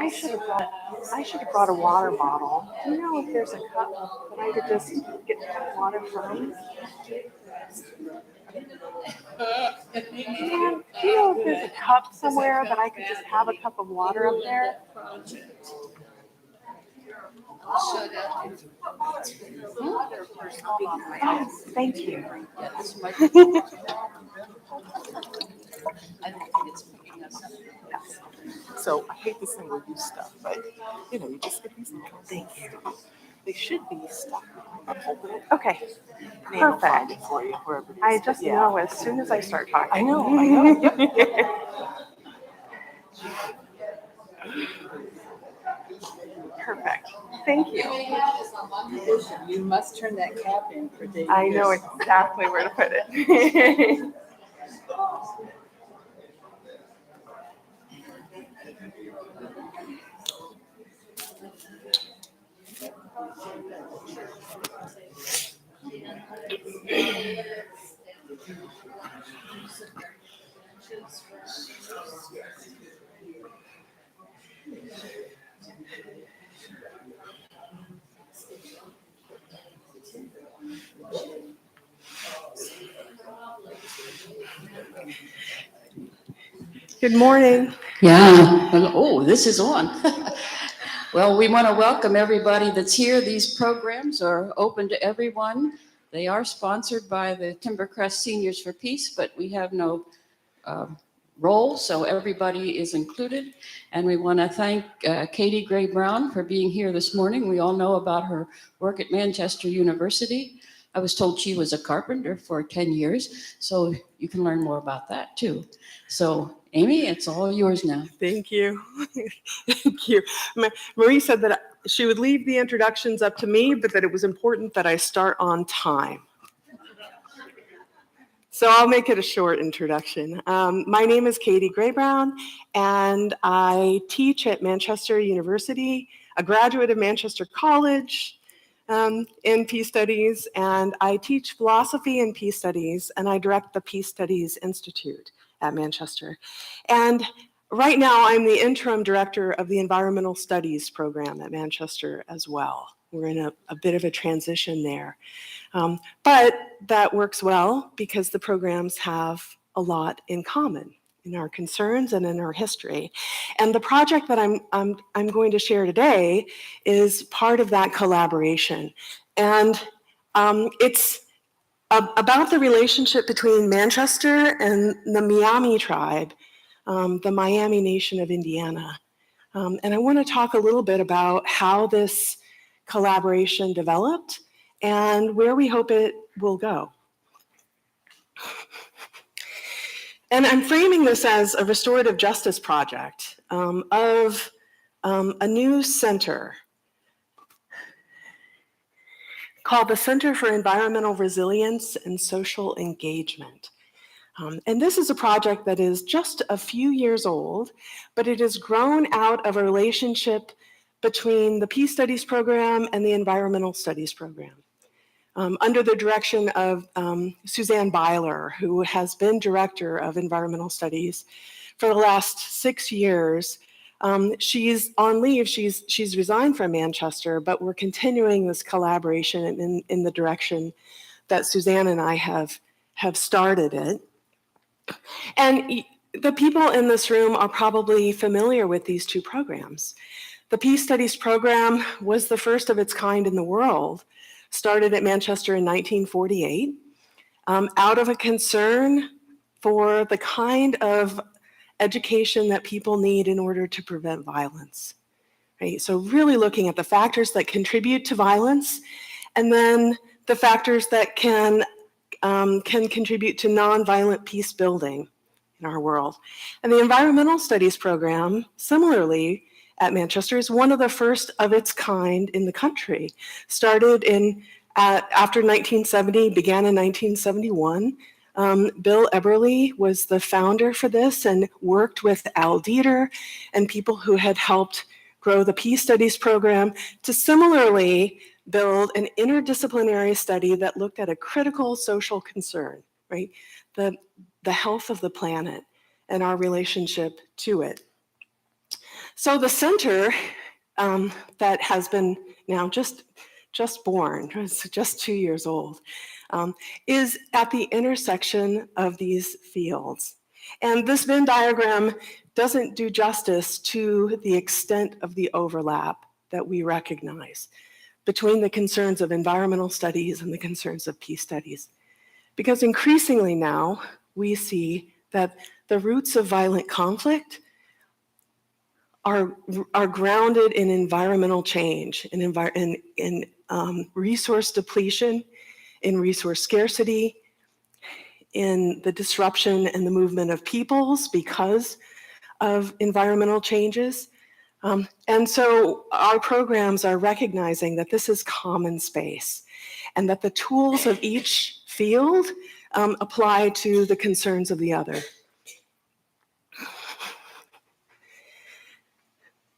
I should have brought a water bottle. Do you know if there's a cup that I could just get water from? Man, do you know if there's a cup somewhere that I could just have a cup of water up there? Oh, thank you. So I hate to single-use stuff, but you just get these little things. They should be stuck. Okay, perfect. For you, wherever it is. I just know as soon as I start talking. I know. Yep. Perfect. Thank you. You must turn that cap in for daily I know use. exactly where to put it. Good morning. Yeah. Oh, this is on. Well, we want to welcome everybody that's here. These programs are open to everyone. They are sponsored by the Timbercrest Seniors for Peace, but we have no role, so everybody is included. And we want to thank Katy Gray Brown for being here this morning. We all know about her work at Manchester University. I was told she was a carpenter for 10 years, so you can learn more about that too. So Amy, it's all yours now. Thank you. Thank you. Marie said that she would leave the introductions up to me, but that it was important that I start on time. So I'll make it a short introduction. My name is Katy Gray Brown, and I teach at Manchester University, a graduate of Manchester College in Peace Studies, and I teach philosophy and peace studies, and I direct the Peace Studies Institute at Manchester. And right now, I'm the interim director of the Environmental Studies program at Manchester as well. We're in a bit of a transition there. But that works well because the programs have a lot in common in our concerns and in our history. And the project that I'm going to share today is part of that collaboration. And it's about the relationship between Manchester and the Myaamia tribe, the Myaamia Nation of Indiana. And I want to talk a little bit about how this collaboration developed and where we hope it will go. And I'm framing this as a restorative justice project of a new center called the Center for Environmental Resilience and Social Engagement. And this is a project that is just a few years old, but it has grown out of a relationship between the Peace Studies program and the Environmental Studies program. Under the direction of Suzanne Byler, who has been director of environmental studies for the last 6 years. She's on leave, she's resigned from Manchester, but we're continuing this collaboration in the direction that Suzanne and I have started it. And the people in this room are probably familiar with these two programs. The Peace Studies program was the first of its kind in the world, started at Manchester in 1948, out of a concern for the kind of education that people need in order to prevent violence. Right? So really looking at the factors that contribute to violence, and then the factors that can contribute to nonviolent peace building in our world. And the Environmental Studies program, similarly, at Manchester is one of the first of its kind in the country. Started after 1970, began in 1971. Bill Eberly was the founder for this and worked with Al Dieter and people who had helped grow the Peace Studies program to similarly build an interdisciplinary study that looked at a critical social concern, right? The health of the planet and our relationship to it. So the center that has been now just born, it's just 2 years old, is at the intersection of these fields. And this Venn diagram doesn't do justice to the extent of the overlap that we recognize between the concerns of environmental studies and the concerns of peace studies. Because increasingly now, we see that the roots of violent conflict are grounded in environmental change, in resource depletion, in resource scarcity, in the disruption and the movement of peoples because of environmental changes. And so our programs are recognizing that this is common space and that the tools of each field apply to the concerns of the other.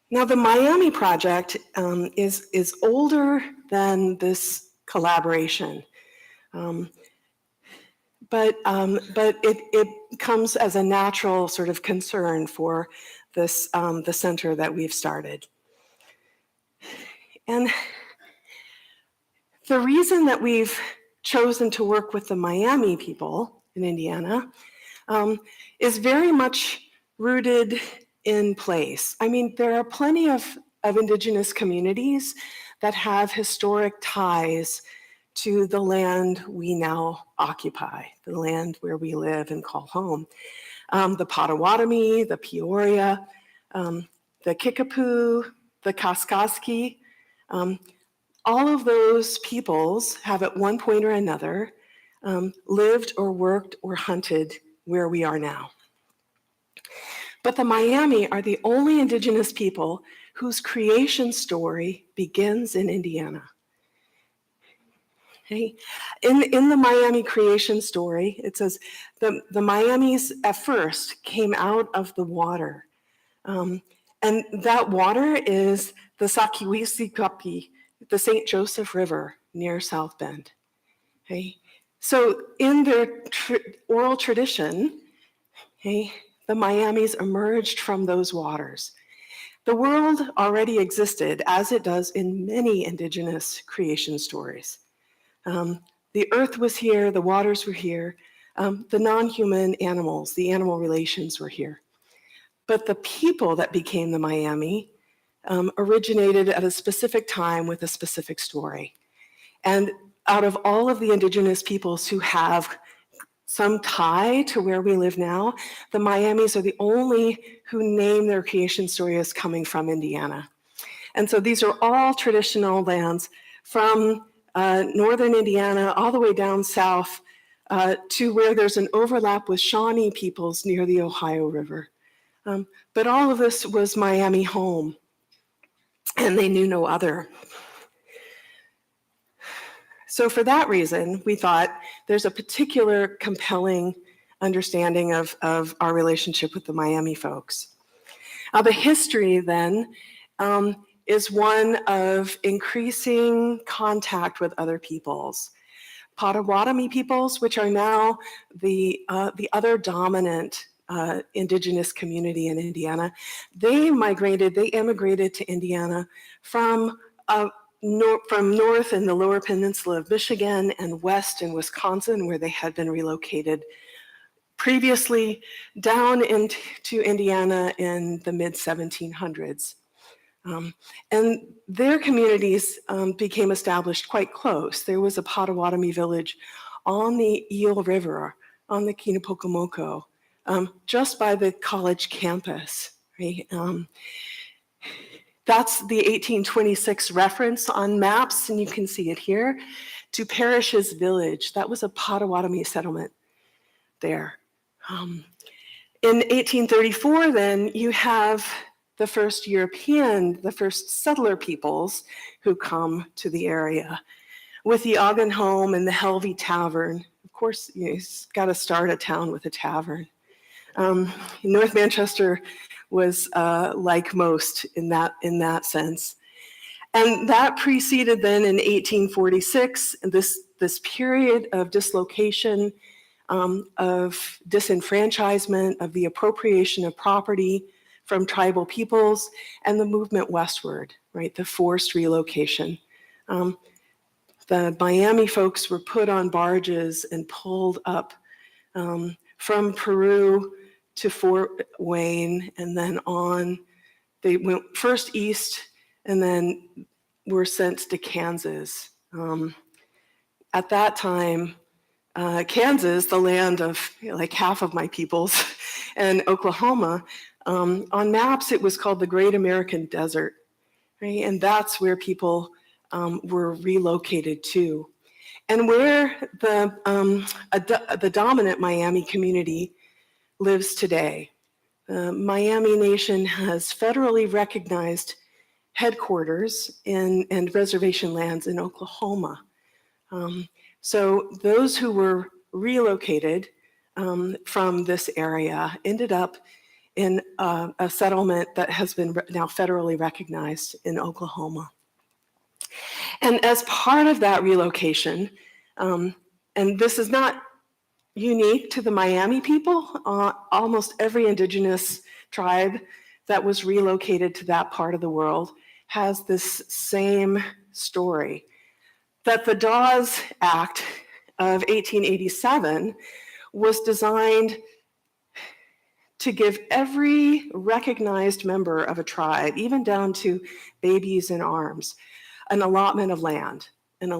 Now, the Myaamia project is older than this collaboration, but it comes as a natural sort of concern for this the center that we've started. And the reason that we've chosen to work with the Myaamia people in Indiana is very much rooted in place. I mean, there are plenty of indigenous communities that have historic ties to the land we now occupy, the land where we live and call home. The Potawatomi, the Peoria, the Kickapoo, the Kaskaskia, all of those peoples have at one point or another lived or worked or hunted where we are now. But the Myaamia are the only indigenous people whose creation story begins in Indiana. Okay? In the Myaamia creation story, it says the Myaami's at first came out of the water. And that water is the Sakiwisikapi, the St. Joseph River near South Bend. Okay? So in their oral tradition, okay, the Myaami's emerged from those waters. The world already existed, as it does in many indigenous creation stories. The earth was here, the waters were here, the non-human animals, the animal relations were here. But the people that became the Myaamia originated at a specific time with a specific story. And out of all of the indigenous peoples who have some tie to where we live now, the Myaami's are the only who name their creation story as coming from Indiana. And so these are all traditional lands from northern Indiana all the way down south to where there's an overlap with Shawnee peoples near the Ohio River. But all of this was Myaamia home, and they knew no other. So for that reason, we thought there's a particular compelling understanding of our relationship with the Myaamia folks. The history then is one of increasing contact with other peoples. Potawatomi peoples, which are now the other dominant indigenous community in Indiana, they immigrated to Indiana from north in the lower peninsula of Michigan and west in Wisconsin, where they had been relocated previously, down into Indiana in the mid-1700s. And their communities became established quite close. There was a Potawatomi village on the Eel River, on the Kinapokamoko, just by the college campus, right? That's the 1826 reference on maps, and you can see it here, to Parrish's Village. That was a Potawatomi settlement there. In 1834, then, you have the first settler peoples who come to the area with the Ogden Home and the Helvey Tavern. Of course, you've got to start a town with a tavern. North Manchester was like most in that sense. And that preceded then in 1846, this period of dislocation, of disenfranchisement, of the appropriation of property from tribal peoples and the movement westward, right, the forced relocation. The Myaamia folks were put on barges and pulled up from Peru to Fort Wayne and then on. They went first east and then were sent to Kansas. At that time, Kansas, the land of like half of my peoples, and Oklahoma, on maps it was called the Great American Desert, right? And that's where people were relocated to. And where the dominant Myaamia community lives today. The Myaamia Nation has federally recognized headquarters and reservation lands in Oklahoma. So those who were relocated from this area ended up in a settlement that has been now federally recognized in Oklahoma. And as part of that relocation, and this is not unique to the Myaamia people, almost every indigenous tribe that was relocated to that part of the world has this same story, that the Dawes Act of 1887 was designed to give every recognized member of a tribe, even down to babies in arms, an allotment of land. And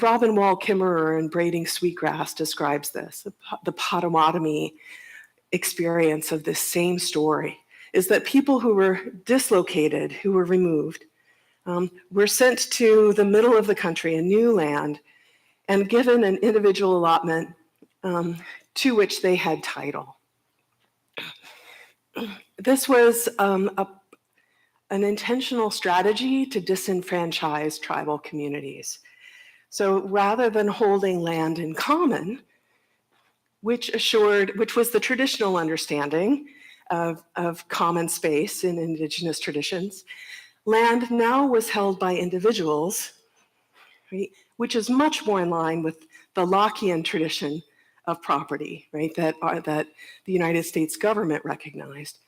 Robin Wall Kimmerer in Braiding Sweetgrass describes this, the Potawatomi experience of this same story, is that people who were dislocated, who were removed, were sent to the middle of the country, a new land, and given an individual allotment to which they had title. This was an intentional strategy to disenfranchise tribal communities. So rather than holding land in common, which was the traditional understanding of common space in indigenous traditions, land now was held by individuals, right, which is much more in line with the Lockean tradition of property, right, that the United States government recognized.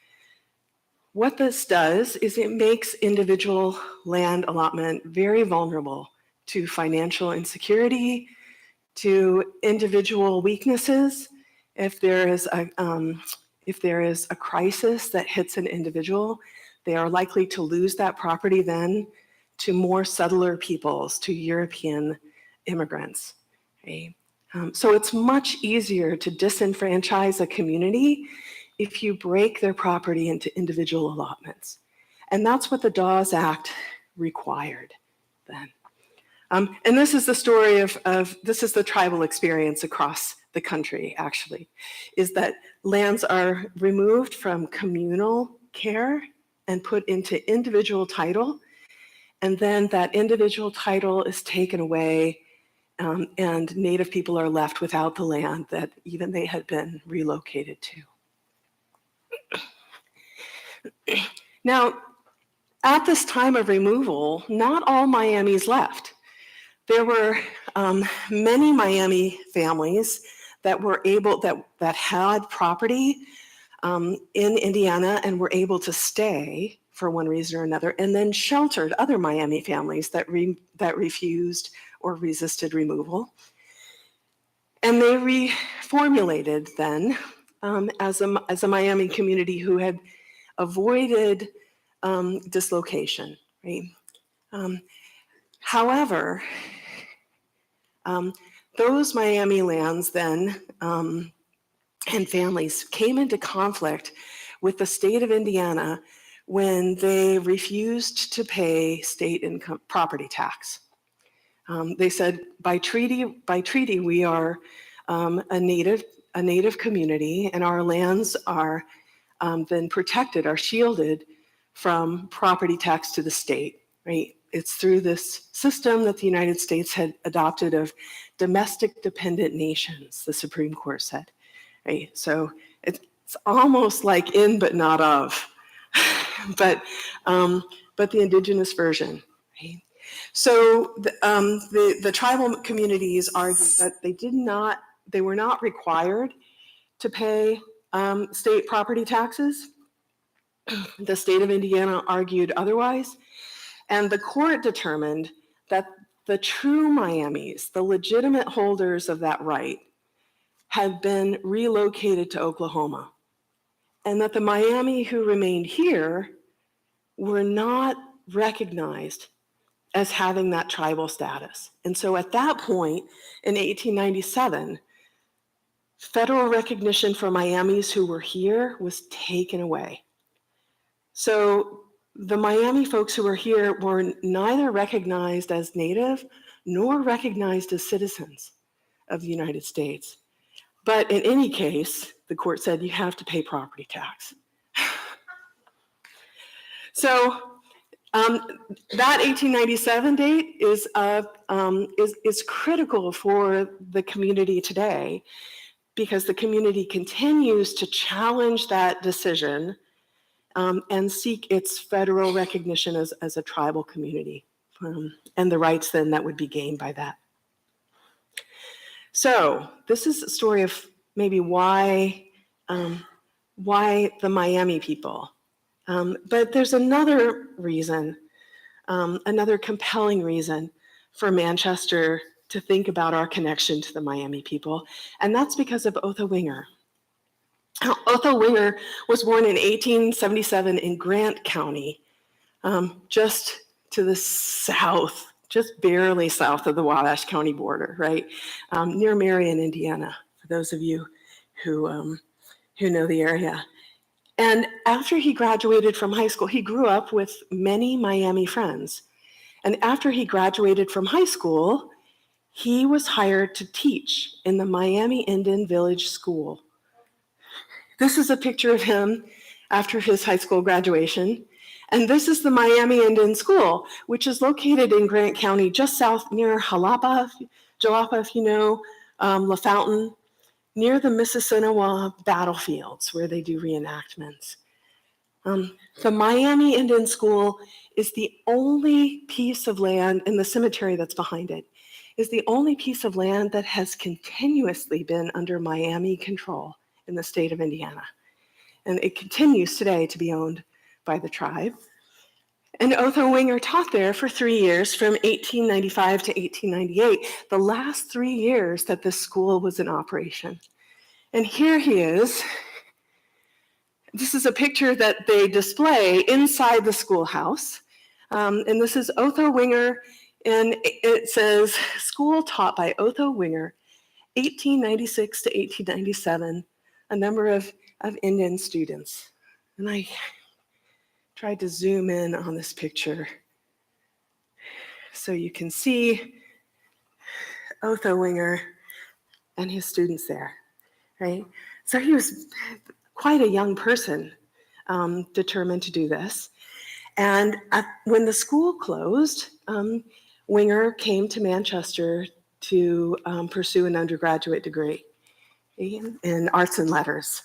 What this does is it makes individual land allotment very vulnerable to financial insecurity, to individual weaknesses. If there is a crisis that hits an individual, they are likely to lose that property then to more settler peoples, to European immigrants. Okay? So it's much easier to disenfranchise a community if you break their property into individual allotments. And that's what the Dawes Act required then. And this is the story this is the tribal experience across the country, actually, is that lands are removed from communal care and put into individual title, and then that individual title is taken away, and Native people are left without the land that even they had been relocated to. Now, at this time of removal, not all Myaami's left. There were many Myaamia families that were that had property in Indiana and were able to stay for one reason or another, and then sheltered other Myaamia families that refused or resisted removal. And they reformulated then as a Myaamia community who had avoided dislocation, right? However, those Myaamia lands then and families came into conflict with the state of Indiana when they refused to pay state income property tax. They said, by treaty, we are a native community, and our lands are then protected, are shielded from property tax to the state, right? It's through this system that the United States had adopted of domestic dependent nations, the Supreme Court said, right? So it's almost like in but not of, but the indigenous version, right? So the tribal communities argued that they were not required to pay state property taxes. The state of Indiana argued otherwise, and the court determined that the true Myamis, the legitimate holders of that right, had been relocated to Oklahoma, and that the Miami who remained here were not recognized as having that tribal status. And so at that point, in 1897, federal recognition for Miamis who were here was taken away. So the Miami folks who were here were neither recognized as Native nor recognized as citizens of the United States. But in any case, the court said you have to pay property tax. So that 1897 date is critical for the community today, because the community continues to challenge that decision and seek its federal recognition as a tribal community, and the rights then that would be gained by that. So this is a story of maybe why the Miami people. But there's another reason, another compelling reason for Manchester to think about our connection to the Miami people, and that's because of Otho Winger. Otho Winger was born in 1877 in Grant County, just to the south, just barely south of the Wabash County border, right? Near Marion, Indiana, for those of you who know the area. And after he graduated from high school, he grew up with many Miami friends. And after he graduated from high school, he was hired to teach in the Miami Indian Village School. This is a picture of him after his high school graduation. And this is the Miami Indian School, which is located in Grant County, just south near Jalapa, if you know, La Fountain, near the Mississinewa battlefields where they do reenactments. The Miami Indian School is the only piece of land, in the cemetery that's behind it, is the only piece of land that has continuously been under Miami control in the state of Indiana. And it continues today to be owned by the tribe. And Otho Winger taught there for 3 years, from 1895 to 1898, the last 3 years that this school was in operation. And here he is. This is a picture that they display inside the schoolhouse. And this is Otho Winger, and it says, "School taught by Otho Winger, 1896 to 1897, a number of Indian students." And I tried to zoom in on this picture so you can see Otho Winger and his students there, right? So he was quite a young person, determined to do this. And when the school closed, Winger came to Manchester to pursue an undergraduate degree in arts and letters.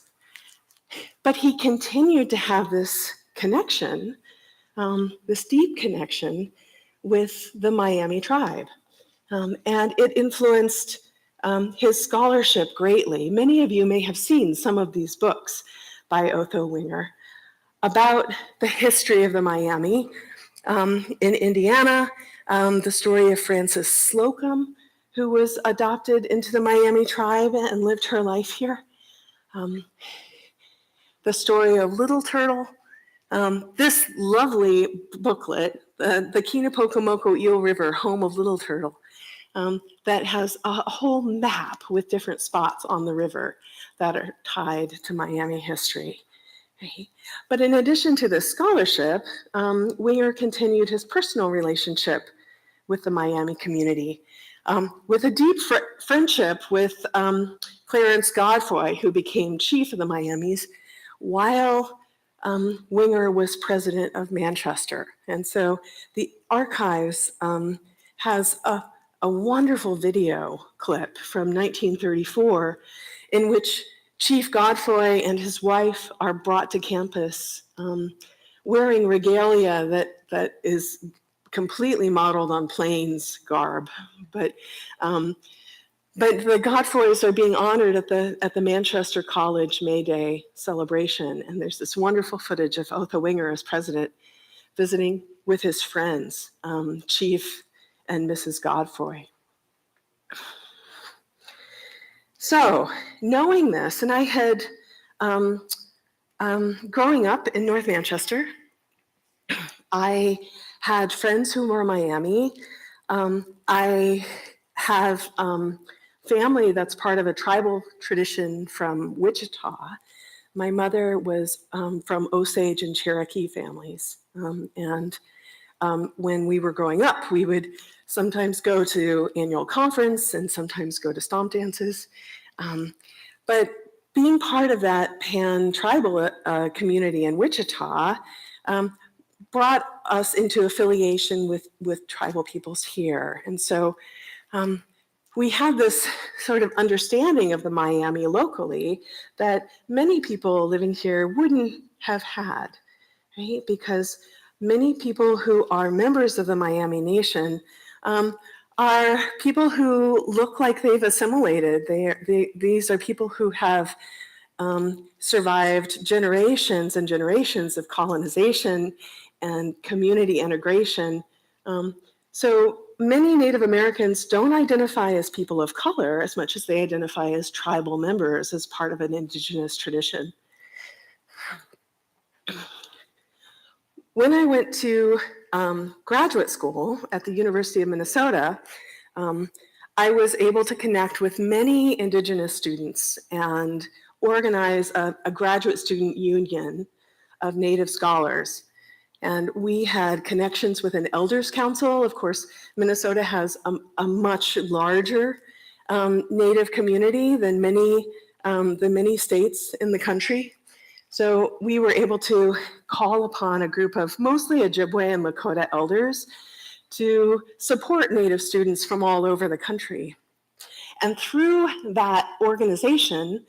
But he continued to have this connection, this deep connection with the Miami tribe. And it influenced his scholarship greatly. Many of you may have seen some of these books by Otho Winger about the history of the Miami. In Indiana, the story of Frances Slocum, who was adopted into the Miami tribe and lived her life here. The story of Little Turtle. This lovely booklet, the Kinapokomoko Eel River, Home of Little Turtle, that has a whole map with different spots on the river that are tied to Miami history. Right? But in addition to this scholarship, Winger continued his personal relationship with the Miami community, with a deep friendship with Clarence Godfrey, who became chief of the Miamis, while Winger was president of Manchester. And so the archives has a wonderful video clip from 1934 in which Chief Godfrey and his wife are brought to campus wearing regalia that is completely modeled on Plains garb. But But the Godfroys are being honored at the Manchester College May Day celebration, and there's this wonderful footage of Otho Winger as president visiting with his friends, Chief and Mrs. Godfroy. So, knowing this, and I had, growing up in North Manchester, I had friends who were Miami. I have family that's part of a tribal tradition from Wichita. My mother was from Osage and Cherokee families. When we were growing up, we would sometimes go to annual conference and sometimes go to stomp dances. But being part of that pan-tribal community in Wichita brought us into affiliation with tribal peoples here. And so we had this sort of understanding of the Myaamia locally that many people living here wouldn't have had, right? Because many people who are members of the Myaamia Nation are people who look like they've assimilated. These are people who have survived generations and generations of colonization and community integration. So many Native Americans don't identify as people of color as much as they identify as tribal members as part of an indigenous tradition. When I went to graduate school at the University of Minnesota, I was able to connect with many indigenous students and organize a graduate student union of Native scholars. And we had connections with an elders council. Of course, Minnesota has a much larger Native community than many states in the country. So we were able to call upon a group of mostly Ojibwe and Lakota elders to support Native students from all over the country. And through that organization,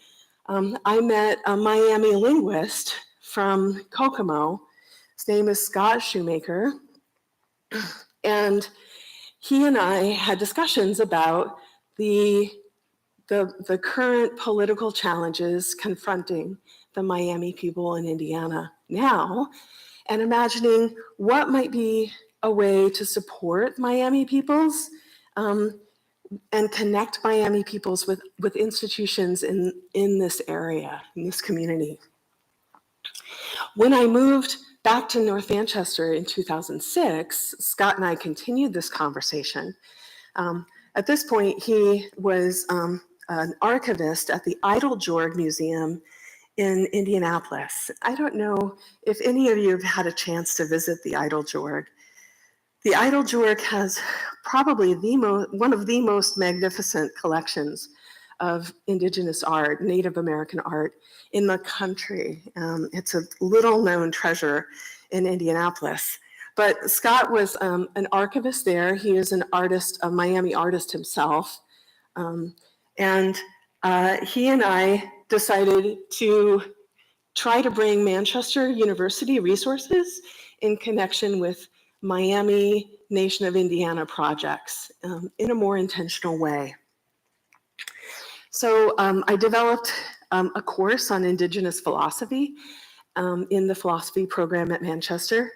I met a Myaamia linguist from Kokomo. His name is Scott Shoemaker. And he and I had discussions about the current political challenges confronting the Miami people in Indiana now, and imagining what might be a way to support Miami peoples and connect Miami peoples with institutions in this area, in this community. When I moved back to North Manchester in 2006, Scott and I continued this conversation. At this point, he was an archivist at the Idle-Jorg Museum in Indianapolis. I don't know if any of you have had a chance to visit the Idle-Jorg. The Idle-Jorg has probably one of the most magnificent collections of indigenous art, Native American art in the country. It's a little known treasure in Indianapolis. But Scott was an archivist there. He is an artist, a Miami artist himself. And he and I decided to try to bring Manchester University resources in connection with Miami Nation of Indiana projects in a more intentional way. So I developed a course on Indigenous philosophy in the philosophy program at Manchester.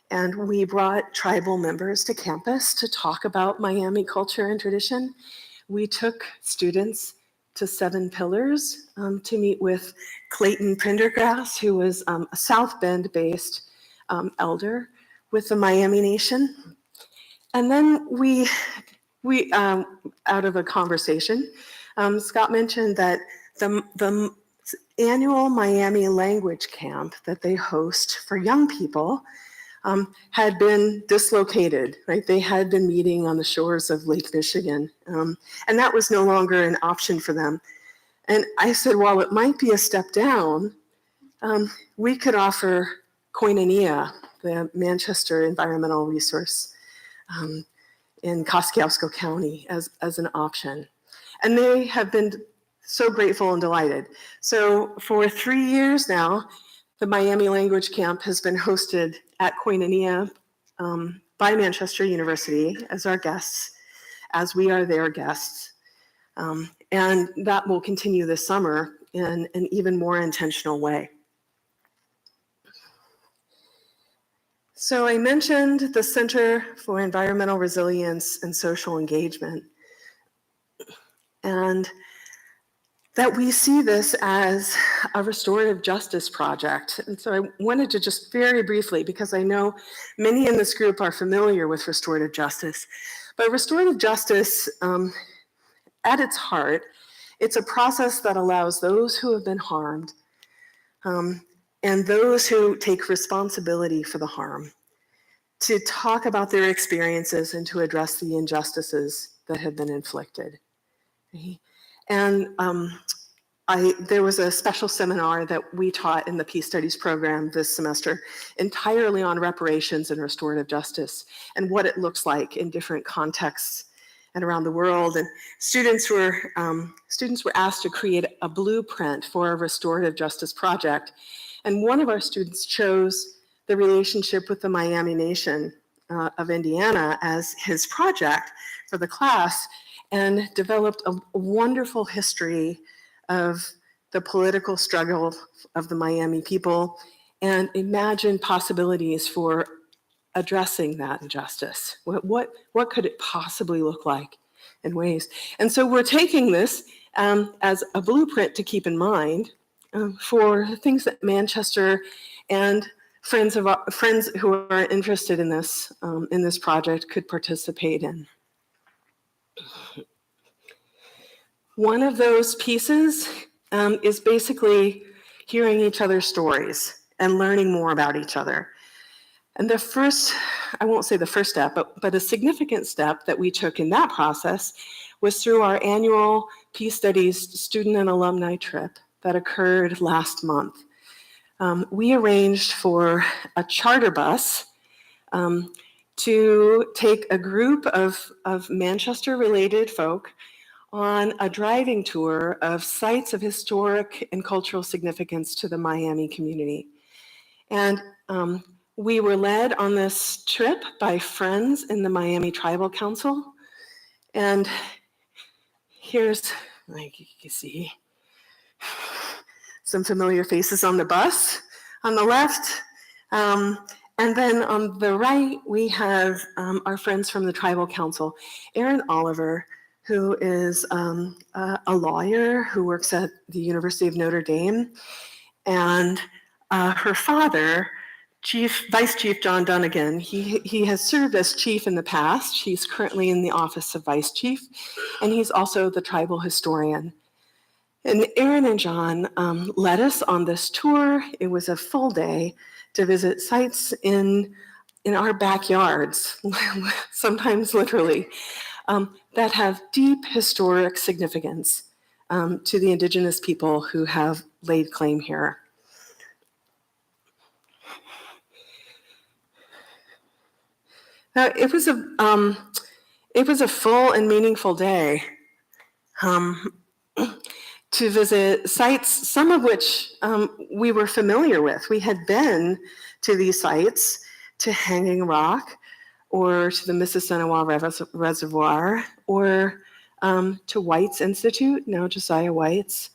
And we brought tribal members to campus to talk about Miami culture and tradition. We took students to Seven Pillars to meet with Clayton Prendergrass, who was a South Bend-based elder with the Miami Nation. And then we out of a conversation, Scott mentioned that the annual Miami language camp that they host for young people had been dislocated, right? They had been meeting on the shores of Lake Michigan, and that was no longer an option for them. And I said, while it might be a step down, we could offer Koinonia, the Manchester Environmental Resource in Kosciuszko County, as an option. And they have been so grateful and delighted. So for 3 years now, the Miami Language Camp has been hosted at Koinonia by Manchester University as our guests, as we are their guests. And that will continue this summer in an even more intentional way. So I mentioned the Center for Environmental Resilience and Social Engagement, and that we see this as a restorative justice project. And so I wanted to just very briefly, because I know many in this group are familiar with restorative justice, but restorative justice, at its heart, it's a process that allows those who have been harmed and those who take responsibility for the harm to talk about their experiences and to address the injustices that have been inflicted. And there was a special seminar that we taught in the Peace Studies program this semester entirely on reparations and restorative justice and what it looks like in different contexts and around the world. And students were asked to create a blueprint for a restorative justice project. And one of our students chose the relationship with the Myaamia Nation of Indiana as his project for the class and developed a wonderful history of the political struggle of the Myaamia people and imagined possibilities for addressing that injustice. What could it possibly look like in ways? And so we're taking this as a blueprint to keep in mind for things that Manchester and friends who are interested in this project could participate in. One of those pieces is basically hearing each other's stories and learning more about each other. And the first, I won't say the first step, but a significant step that we took in that process was through our annual Peace Studies student and alumni trip that occurred last month. We arranged for a charter bus to take a group of Manchester-related folk on a driving tour of sites of historic and cultural significance to the Myaamia community. And we were led on this trip by friends in the Myaamia Tribal Council. And here's, like you can see, some familiar faces on the bus on the left. And then on the right, we have our friends from the Tribal Council. Erin Oliver, who is a lawyer who works at the University of Notre Dame, and her father, Vice Chief John Dunnigan. He has served as chief in the past. He's currently in the office of Vice Chief, and he's also the tribal historian. And Erin and John led us on this tour. It was a full day to visit sites in our backyards, sometimes literally, that have deep historic significance to the Indigenous people who have laid claim here. Now, it was a full and meaningful day to visit sites, some of which we were familiar with. We had been to these sites, to Hanging Rock, or to the Mississinawa Reservoir, or to White's Institute, now Josiah White's.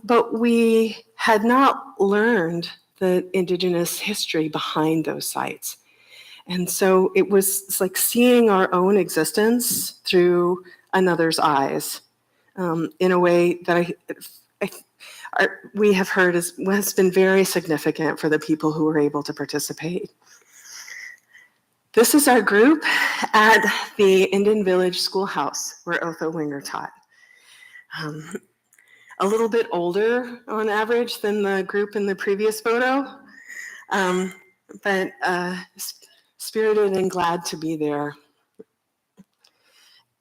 But we had not learned the Indigenous history behind those sites. And so it's like seeing our own existence through another's eyes in a way that we have heard has been very significant for the people who were able to participate. This is our group at the Indian Village Schoolhouse where Otho Winger taught. A little bit older on average than the group in the previous photo, but spirited and glad to be there.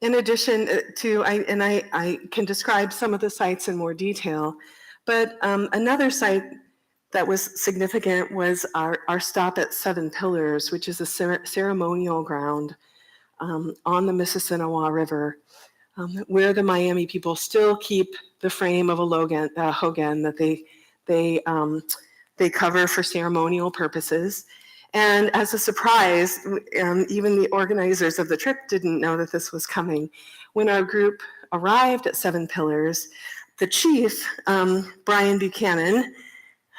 In addition to, I can describe some of the sites in more detail, but another site that was significant was our stop at Seven Pillars, which is a ceremonial ground on the Mississinawa River, where the Myaamia people still keep the frame of a hogan that they cover for ceremonial purposes. And as a surprise, even the organizers of the trip didn't know that this was coming. When our group arrived at Seven Pillars, the chief, Brian Buchanan,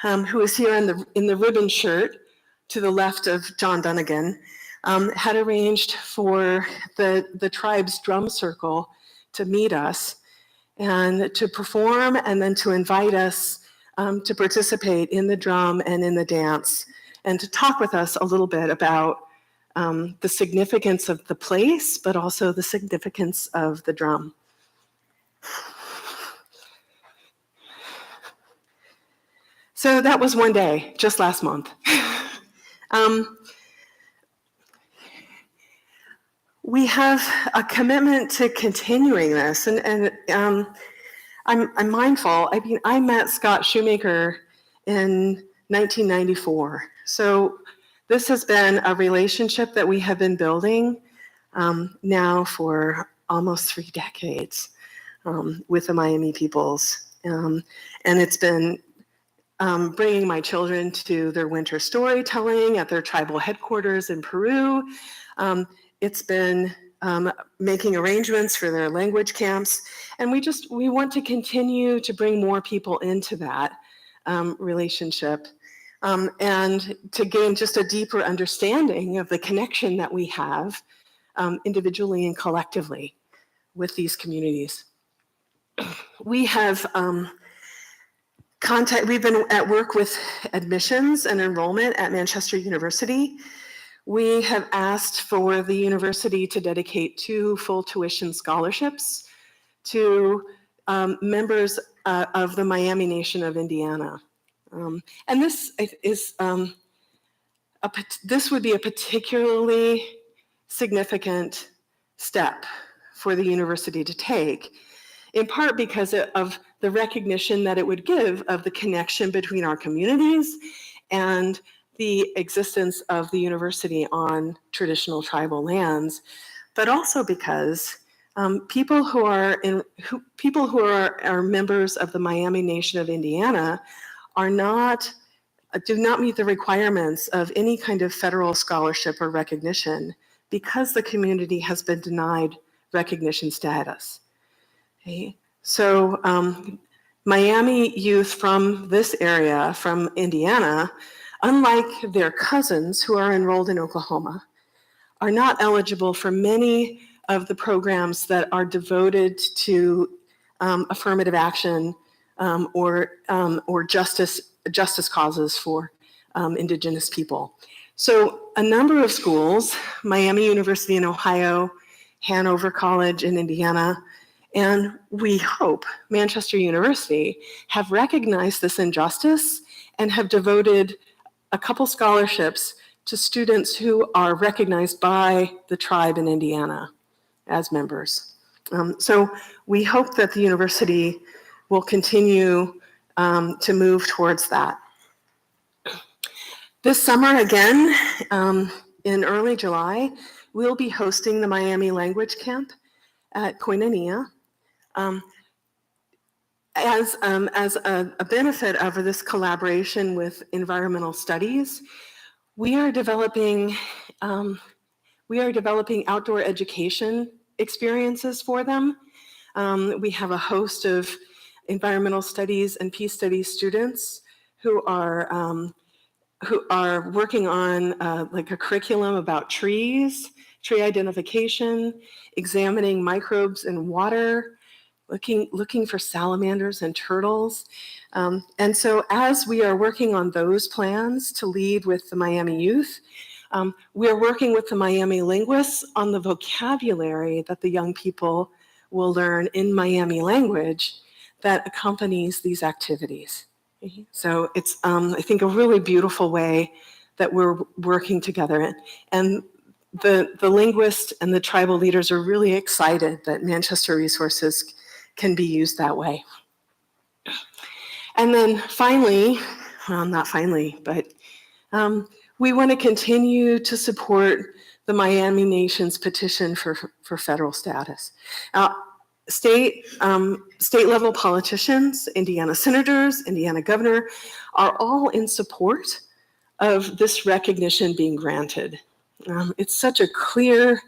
who is here in the ribbon shirt to the left of John Dunnigan, had arranged for the tribe's drum circle to meet us and to perform, and then to invite us to participate in the drum and in the dance, and to talk with us a little bit about the significance of the place, but also the significance of the drum. So that was one day, just last month. We have a commitment to continuing this, and I'm mindful. I mean, I met Scott Shoemaker in 1994. So this has been a relationship that we have been building now for almost 3 decades with the Myaamia peoples. And it's been bringing my children to their winter storytelling at their tribal headquarters in Peru. It's been making arrangements for their language camps. And we want to continue to bring more people into that relationship and to gain just a deeper understanding of the connection that we have individually and collectively with these communities. We have we've been at work with admissions and enrollment at Manchester University. We have asked for the university to dedicate 2 full tuition scholarships to members of the Myaamia Nation of Indiana. And this is this would be a particularly significant step for the university to take, in part because of the recognition that it would give of the connection between our communities and the existence of the university on traditional tribal lands, but also because people who are members of the Myaamia Nation of Indiana do not meet the requirements of any kind of federal scholarship or recognition because the community has been denied recognition status. Okay? So Myaamia youth from this area, from Indiana, unlike their cousins who are enrolled in Oklahoma, are not eligible for many of the programs that are devoted to affirmative action or justice causes for Indigenous people. So a number of schools, Myaamia University in Ohio, Hanover College in Indiana, and we hope Manchester University have recognized this injustice and have devoted a couple scholarships to students who are recognized by the tribe in Indiana as members. So we hope that the university will continue to move towards that. This summer, again, in early July, we'll be hosting the Myaamia Language Camp at Koinonia. As a benefit of this collaboration with environmental studies, we are developing outdoor education experiences for them. We have a host of environmental studies and peace studies students who are working on like a curriculum about trees, tree identification, examining microbes in water, looking for salamanders and turtles. And so as we are working on those plans to lead with the Myaamia youth, we are working with the Myaamia linguists on the vocabulary that the young people will learn in Myaamia language that accompanies these activities. So it's, I think, a really beautiful way that we're working together. And the linguists and the tribal leaders are really excited that Manchester resources can be used that way. And then finally, well, not finally, but we want to continue to support the Myaamia Nation's petition for federal status. State level politicians, Indiana senators, Indiana governor, are all in support of this recognition being granted. It's such a clear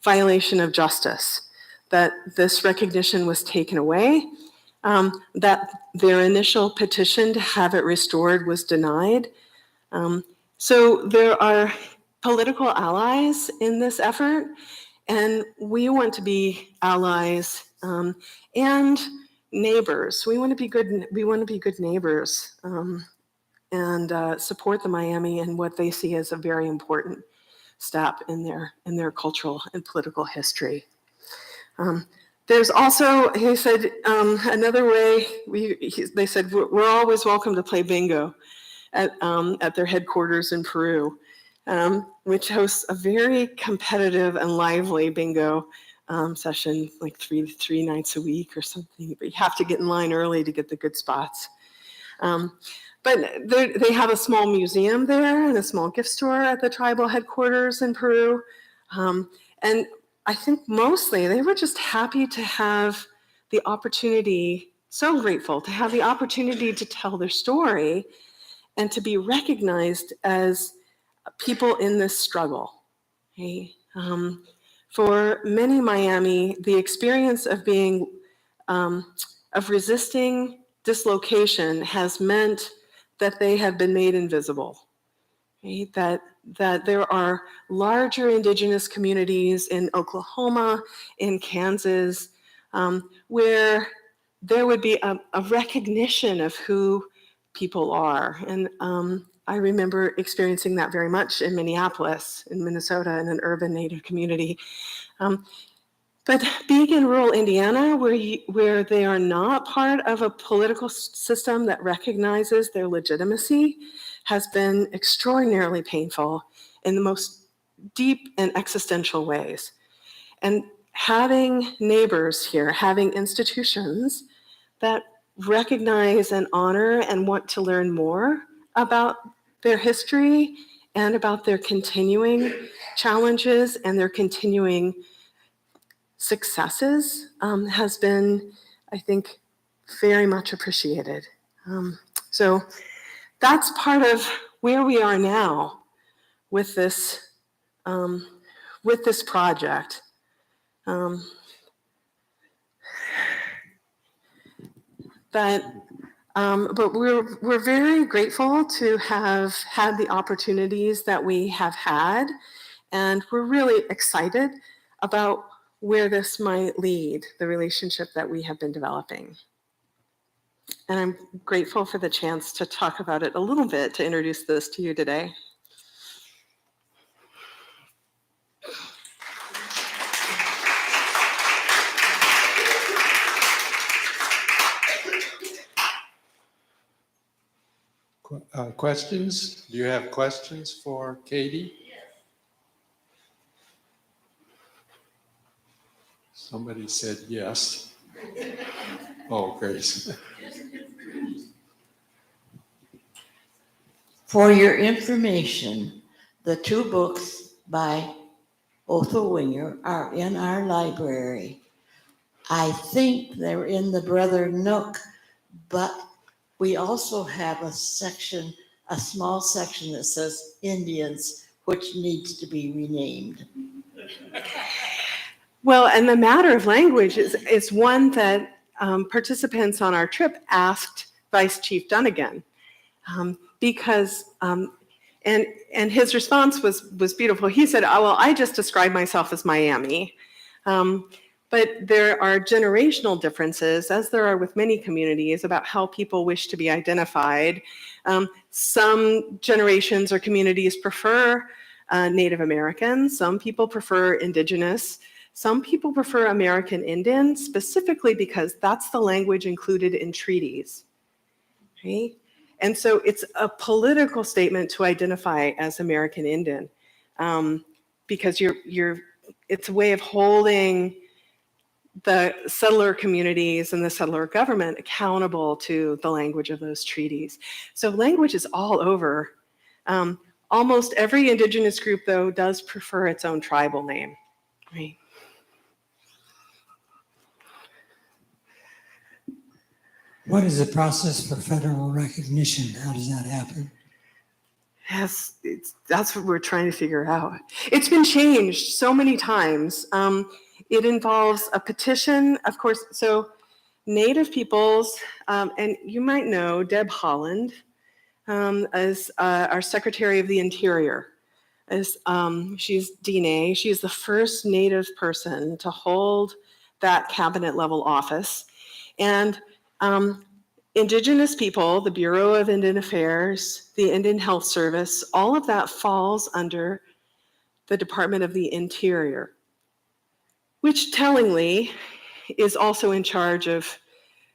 violation of justice that this recognition was taken away, that their initial petition to have it restored was denied. So there are political allies in this effort, and we want to be allies and neighbors. We want to be good. We want to be good neighbors and support the Myaamia in what they see as a very important step in their cultural and political history. There's also, he said, another way. They said we're always welcome to play bingo at their headquarters in Peru, which hosts a very competitive and lively bingo session, like three nights a week or something. But you have to get in line early to get the good spots. But they have a small museum there and a small gift store at the tribal headquarters in Peru. And I think mostly they were just happy to have the opportunity, so grateful to have the opportunity to tell their story and to be recognized as people in this struggle. Okay? For many Myaamia, the experience of being, of resisting dislocation has meant that they have been made invisible. Okay? That there are larger indigenous communities in Oklahoma, in Kansas, where there would be a recognition of who people are. And I remember experiencing that very much in Minneapolis, in Minnesota, in an urban Native community. But being in rural Indiana, where they are not part of a political system that recognizes their legitimacy, has been extraordinarily painful in the most deep and existential ways. And having neighbors here, having institutions that recognize and honor and want to learn more about their history and about their continuing challenges and their continuing successes has been, I think, very much appreciated. So that's part of where we are now with this project. But we're very grateful to have had the opportunities that we have had, and we're really excited about where this might lead, the relationship that we have been developing. And I'm grateful for the chance to talk about it a little bit, to introduce this to you today. Questions? Do you have questions for Katy? Somebody said yes. Oh, Grace. For your information, the two books by Othel Winger are in our library. I think they're in the Brother Nook, but we also have a section, a small section that says Indians, which needs to be renamed. Well, and the matter of language is one that participants on our trip asked Vice Chief Dunnigan, because and his response was beautiful. He said, "Oh, well, I just describe myself as Myaamia." But there are generational differences, as there are with many communities, about how people wish to be identified. Some generations or communities prefer Native American. Some people prefer Indigenous. Some people prefer American Indian, specifically because that's the language included in treaties. Right? And so it's a political statement to identify as American Indian, because it's a way of holding the settler communities and the settler government accountable to the language of those treaties. So language is all over. Almost every indigenous group, though, does prefer its own tribal name. Right? What is the process for federal recognition? How does that happen? Yes, that's what we're trying to figure out. It's been changed so many times. It involves a petition, of course. So Native peoples, and you might know Deb Holland as our Secretary of the Interior. She's DNA. She's the first Native person to hold that cabinet level office. And Indigenous people, the Bureau of Indian Affairs, the Indian Health Service, all of that falls under the Department of the Interior, which tellingly is also in charge of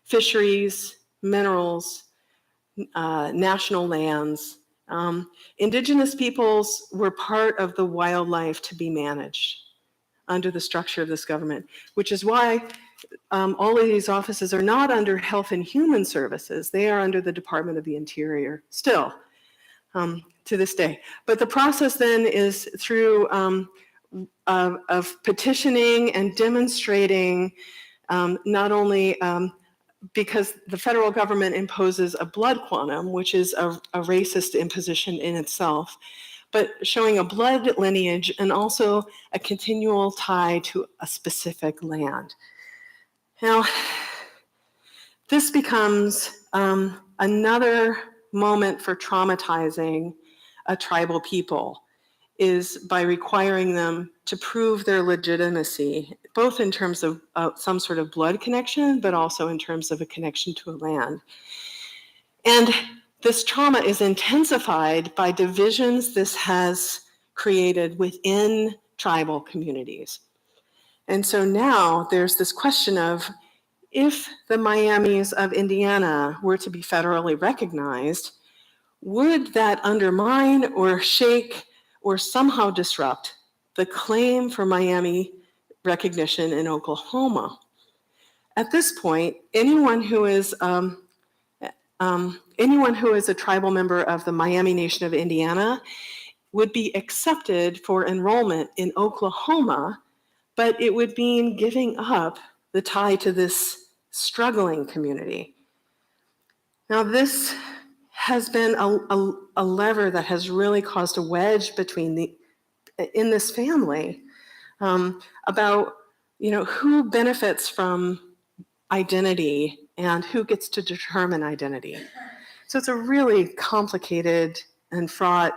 fisheries, minerals, national lands. Indigenous peoples were part of the wildlife to be managed under the structure of this government, which is why all of these offices are not under Health and Human Services. They are under the Department of the Interior still, to this day. But the process then is through of petitioning and demonstrating not only because the federal government imposes a blood quantum, which is a racist imposition in itself, but showing a blood lineage and also a continual tie to a specific land. Now, this becomes another moment for traumatizing a tribal people, is by requiring them to prove their legitimacy, both in terms of some sort of blood connection, but also in terms of a connection to a land. And this trauma is intensified by divisions this has created within tribal communities. And so now there's this question of, if the Myamis of Indiana were to be federally recognized, would that undermine or shake or somehow disrupt the claim for Myaami recognition in Oklahoma? At this point, anyone who is a tribal member of the Myaami Nation of Indiana would be accepted for enrollment in Oklahoma, but it would mean giving up the tie to this struggling community. Now, this has been a lever that has really caused a wedge in this family about, who benefits from identity and who gets to determine identity. So it's a really complicated and fraught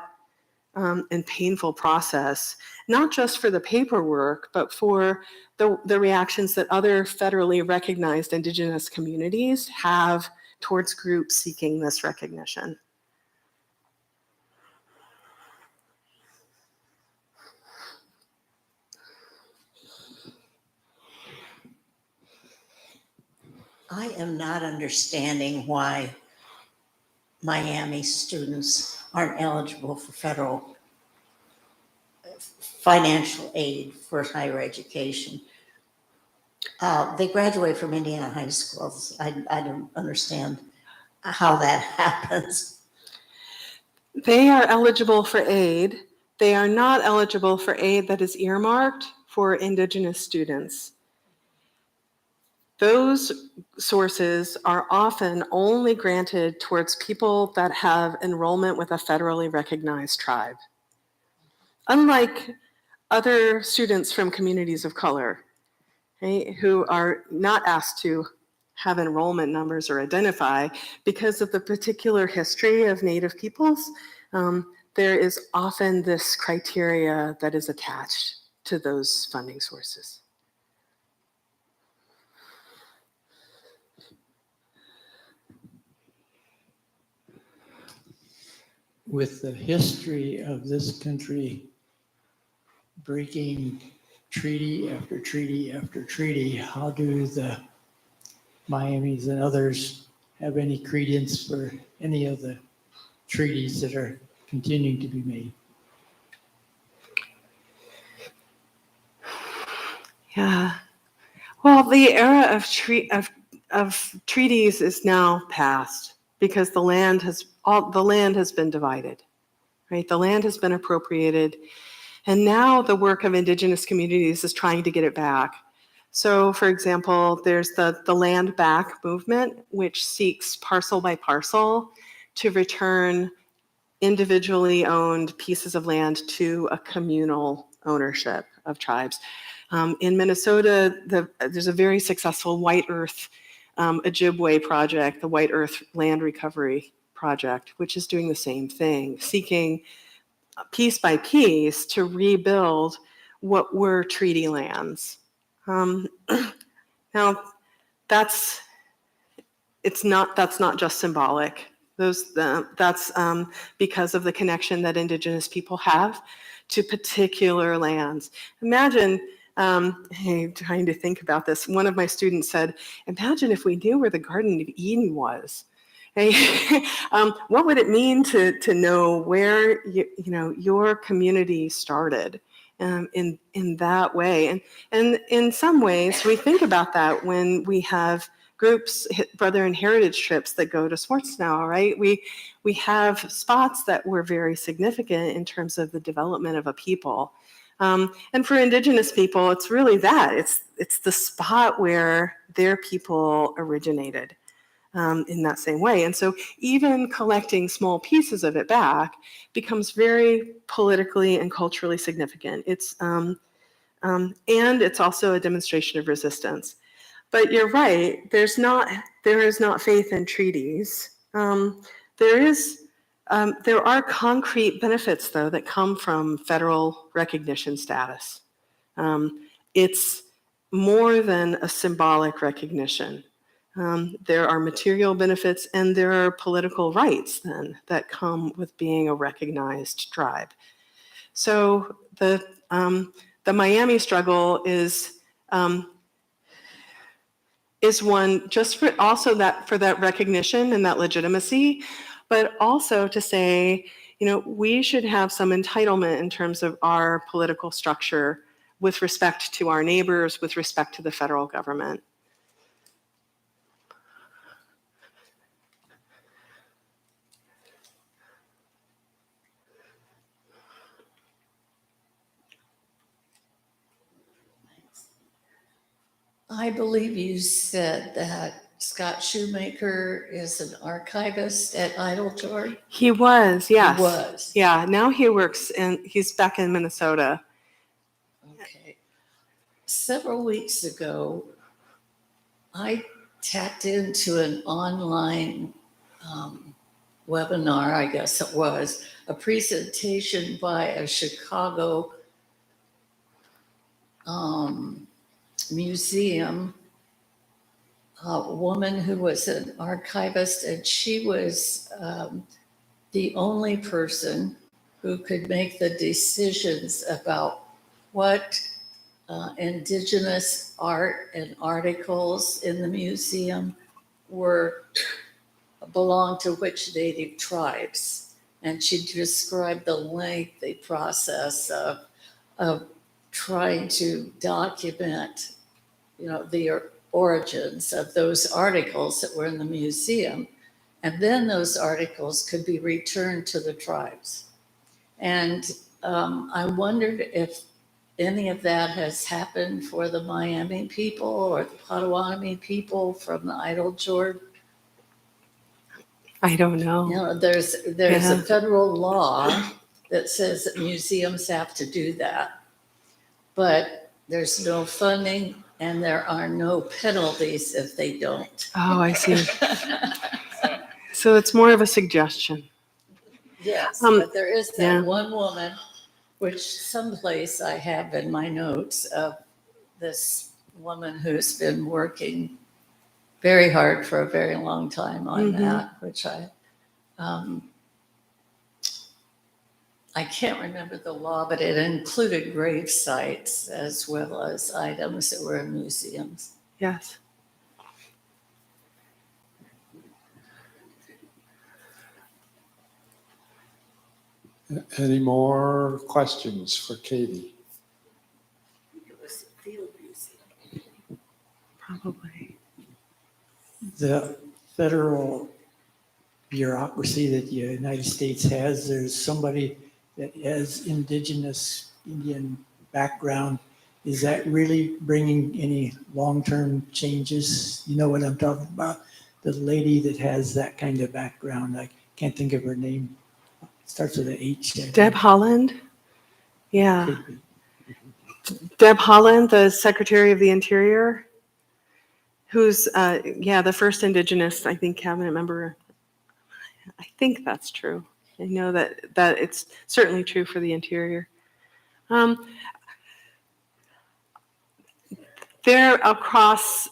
and painful process, not just for the paperwork, but for the reactions that other federally recognized Indigenous communities have towards groups seeking this recognition. I am not understanding why Miami students aren't eligible for federal financial aid for higher education. They graduate from Indiana high schools. I don't understand how that happens. They are eligible for aid. They are not eligible for aid that is earmarked for Indigenous students. Those sources are often only granted towards people that have enrollment with a federally recognized tribe. Unlike other students from communities of color, right, who are not asked to have enrollment numbers or identify because of the particular history of Native peoples, there is often this criteria that is attached to those funding sources. With the history of this country breaking treaty after treaty after treaty, how do the Myamis and others have any credence for any of the treaties that are continuing to be made? Yeah. Well, the era of treaties is now past because the land has been divided, right? The land has been appropriated, and now the work of Indigenous communities is trying to get it back. So, for example, there's the Land Back movement, which seeks parcel by parcel to return individually owned pieces of land to a communal ownership of tribes. In Minnesota, there's a very successful White Earth Ojibwe project, the White Earth Land Recovery Project, which is doing the same thing, seeking piece by piece to rebuild what were treaty lands. Now, that's not just symbolic. That's because of the connection that Indigenous people have to particular lands. Imagine, trying to think about this, one of my students said, imagine if we knew where the Garden of Eden was. What would it mean to know where your community started in that way? And in some ways, we think about that when we have groups, brother and heritage trips that go to Swartz now, right? We have spots that were very significant in terms of the development of a people. And for Indigenous people, it's really that. It's the spot where their people originated. In that same way. And so even collecting small pieces of it back becomes very politically and culturally significant. And it's also a demonstration of resistance. But you're right, there is not faith in treaties. There are concrete benefits, though, that come from federal recognition status. It's more than a symbolic recognition. There are material benefits and there are political rights then that come with being a recognized tribe. So the Myaamia struggle is one just for that recognition and that legitimacy, but also to say, we should have some entitlement in terms of our political structure with respect to our neighbors, with respect to the federal government. I believe you said that Scott Shoemaker is an archivist at Idlejohn. He was, yes. He was. Yeah, now he's back in Minnesota. Okay. Several weeks ago, I tapped into an online webinar, I guess it was, a presentation by a Chicago museum, a woman who was an archivist, and she was the only person who could make the decisions about what Indigenous art and articles in the museum belonged to which native tribes. And she described the lengthy process of trying to document the origins of those articles that were in the museum. And then those articles could be returned to the tribes. And I wondered if any of that has happened for the Myaamia people or the Potawatomi people from the Idlejohn. I don't know. There's a federal law that says that museums have to do that. But there's no funding and there are no penalties if they don't. Oh, I see. So it's more of a suggestion. Yes, but there is that one woman, which someplace I have in my notes of this woman who's been working very hard for a very long time on that, which I can't remember the law, but it included grave sites as well as items that were in museums. Yes. Any more questions for Katy? It was a field museum. Probably. The federal bureaucracy that the United States has, there's somebody that has indigenous Indian background. Is that really bringing any long-term changes? You know what I'm talking about? The lady that has that kind of background, I can't think of her name. Starts with an H. I think. Deb Holland? Yeah. Could be. Deb Holland, the Secretary of the Interior, who's, the first Indigenous, I think, cabinet member. I think that's true. I know that it's certainly true for the Interior. There, across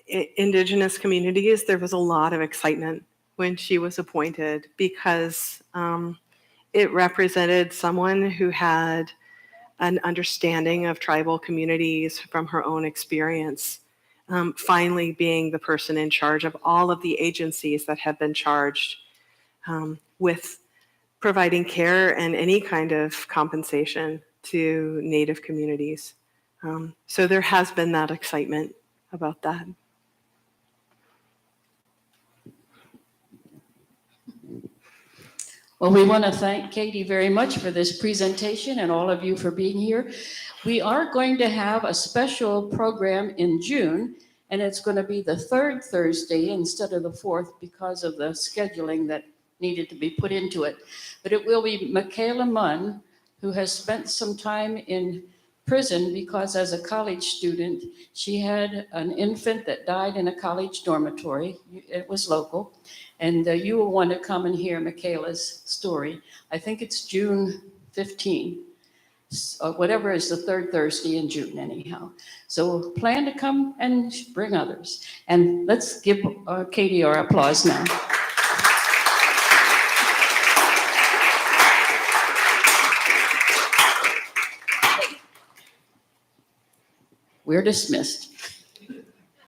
Indigenous communities, there was a lot of excitement when she was appointed because it represented someone who had an understanding of tribal communities from her own experience, finally being the person in charge of all of the agencies that have been charged with providing care and any kind of compensation to Native communities. So there has been that excitement about that. Well, we want to thank Katy very much for this presentation and all of you for being here. We are going to have a special program in June, and it's going to be the third Thursday instead of the fourth because of the scheduling that needed to be put into it. But it will be Michaela Munn, who has spent some time in prison because as a college student, she had an infant that died in a college dormitory. It was local. And you will want to come and hear Michaela's story. I think it's June 15, whatever is the third Thursday in June anyhow. So plan to come and bring others. And let's give Katy our applause now. We're dismissed.